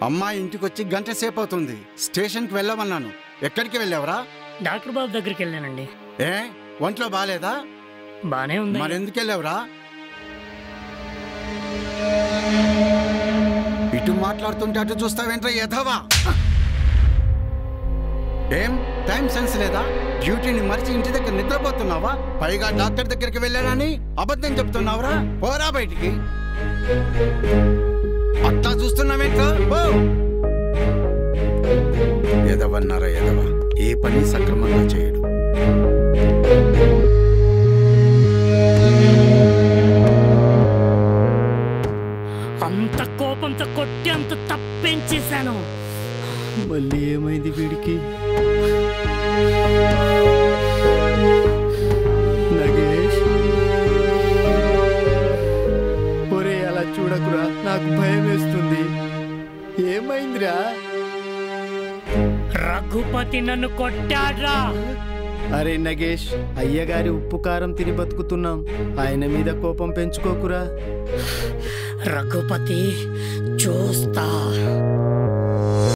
అమ్మాయి ఇంటికి వచ్చి గంట సేపు అవుతుంది. స్టేషన్కి వెళ్ళమన్నాను. ఎక్కడికి వెళ్ళావరా? డాక్టర్ బాబు దగ్గరికి వెళ్ళానండి. ఏ ఒంట్లో బాగాలేదా? బానే ఉంది. మరెందుకు వెళ్ళావురా? ఇటు మాట్లాడుతుంటే అటు చూస్తావేంట్రా ఎదవా? ఏం టైం సెన్స్ లేదా? డ్యూటీని మరిచి ఇంటి దగ్గర నిద్రపోతున్నావా? పైగా డాక్టర్ దగ్గరికి వెళ్ళానని అబద్ధం చెప్తున్నావురా? పోరా బయటికి. అట్లా చూస్తున్నావేంట్రా? ఎదవన్నారా ఎదవ, ఏ పని సక్రమంగా చేయడు. అంత కోపంతో కొట్టి అంత తప్పేం చేశాను? మళ్ళీ ఏమైంది వీడికి? నగేష్, ఒరే అలా చూడకురా, నాకు భయం వేస్తుంది. ఏమైందిరా? రఘుపతి నన్ను కొట్టాడ్రా. అరే నగేష్, అయ్యగారి ఉప్పు కారం తిని బతుకుతున్నాం. ఆయన మీద కోపం పెంచుకోకురా. రఘుపతి చూస్తా.